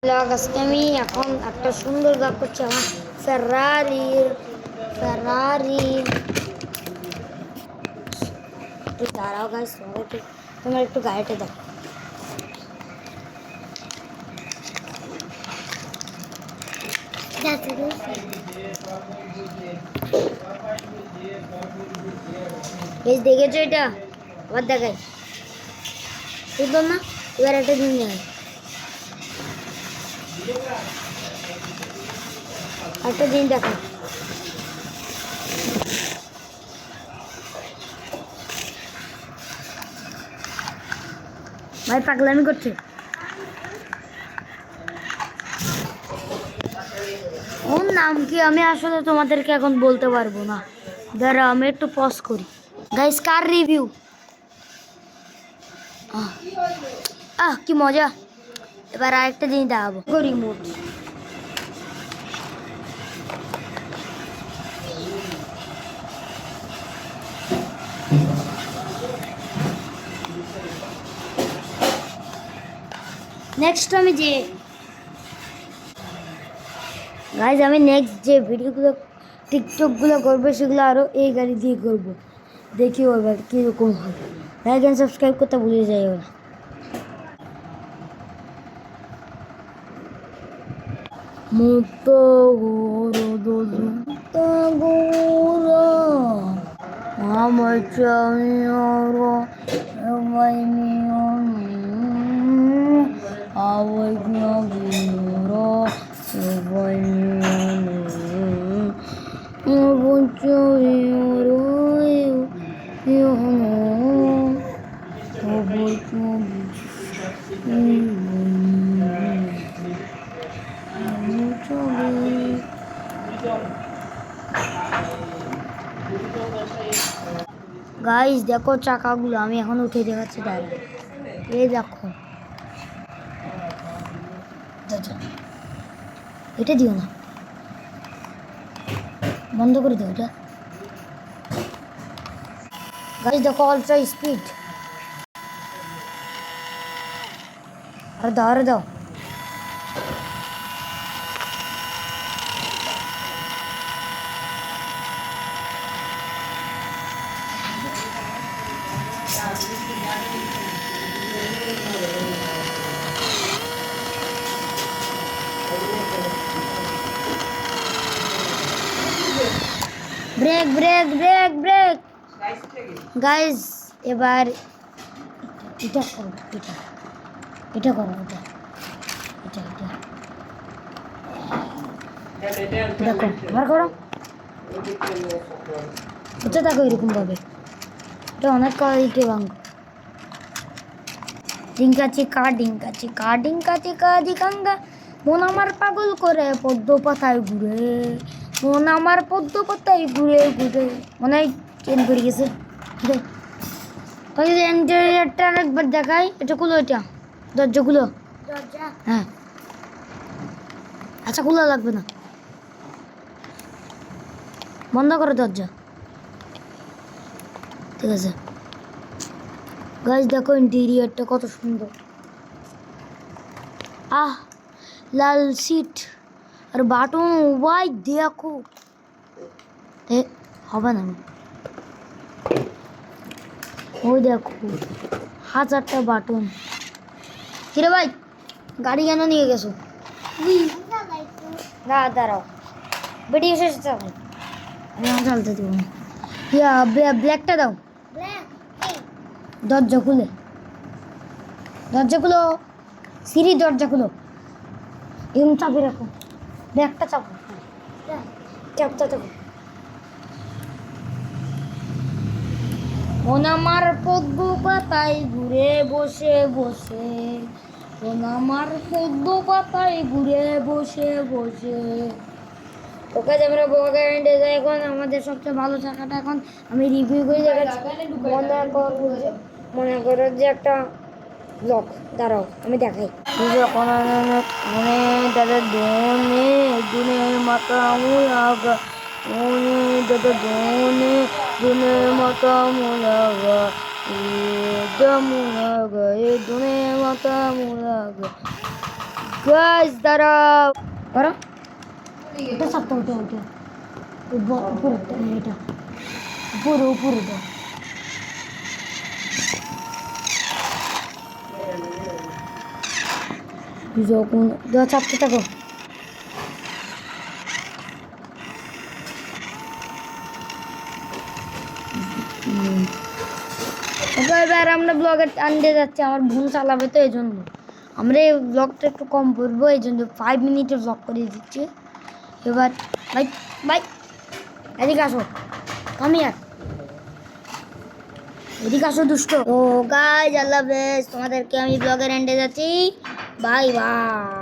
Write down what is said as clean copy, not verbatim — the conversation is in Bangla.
আজকে আমি এখন একটা সুন্দর গাড়ি করছি আমার ফেরারি একটু দাঁড়াও গাইস তোমার একটু গাড়িটা দেখো। দেখেছো এটা আবার দেখাই সুন্দর না? এবার একটা দিন একটা দিন দেখাই। ভাই পাগলামি করছে। ওর নাম কি আমি আসলে তোমাদেরকে এখন বলতে পারবো না, দাঁড়া আমি একটু পজ করি। গাইস কার রিভিউ, কি মজা। এবার আরেকটা জিনিস দেখাবো, রিমোট। নেক্সট আমি নেক্সট যে ভিডিওগুলো টিকটকগুলো করবো সেগুলো আরও এই গাড়ি দিয়ে করবো, দেখি এবার কীরকম হয়। লাইক অ্যান্ড সাবস্ক্রাইব করতে ভুলে যাই ওরা। মুক্ত আমার গাইস দেখো চাকাগুলো, আমি এখন উঠে দেখাচ্ছি, দাঁড়া এই দেখো। এটা দিও না, বন্ধ করে দাও এটা। গাইস দেখো আলট্রা স্পিড, আরে দাও brake brake brake brake. Guys এবার এটা করো, এটা করো, দেখো আবার করো, এটা দেখো এরকম ভাবে, এটা অনেক কোয়ালিটি ভাঙ। ডিঙ্কা চিকা দিকাঙ্গা, মন আমার পাগল করে পদ্ম পাতায় ঘুরে, মন আমার পদ্ম পাতায় ঘুরে ঘুরে। মনে হয় চেন পড়ে গেছে। তাহলে ইন্টেরিয়রটা আরেকবার দেখাই, এটা খুলো, এটা দরজাগুলো, হ্যাঁ আচ্ছা খোলা লাগবে না, বন্ধ করো দরজা, ঠিক আছে। গাইস দেখো ইন্টেরিয়রটা কত সুন্দর, লাল সিট আর বাটন, ওয়াই দেখো হবে না, ওই দেখো 1000টা বাটন। কিরে ভাই গাড়ি কেন নিয়ে গেছো? না দাঁড়াও, ভিডিও শেষ চালাই, আমি চালতে দেবো না। ব্ল্যাকটা দাও, দরজা খুলো সিঁড়ি দরজা খুলো, এরকম চাপে রাখো, ব্যাগটা চাপো, চাপটা চাপো। মন আমার পদ্ম পাতায় ঘুরে বসে বসে, মন আমার পদ্ম পাতায় ঘুরে বসে বসে। ওকে আমরা বগান্ডে যাই। এখন আমাদের সবচেয়ে ভালো চাকাটা এখন আমি রিভিউ করে দেখাচ্ছি। মনে করো যে একটা ব্লক, দাঁড়াও আমি দেখাই। যখন মনে দাদা দুনে মাথা মুলাগা, মনে দাদা দুনে মাথা মুলাগা, মুলাগা এ দুনে মাথা মুলাগা। গাইস দাঁড়াও করো এটা সাতটা ওটা ওটা উপরে এটা উপরে উপরে দাও যখন দাও চাপতে থাকো এবার আমরা ব্লগে আনতে যাচ্ছি আমার বোন চালাবে তো এই জন্য আমরা এই ব্লগটা একটু কম করবো এই জন্য 5 মিনিটের ব্লগ করে দিচ্ছি এবার ভাই ভাই এদিকে আসো আমি আর এদিকে আসো দুষ্ট ও গাইস আল্লাহ হাফেজ তোমাদেরকে আমি ব্লগের এন্ডে যাচ্ছি বাই বাই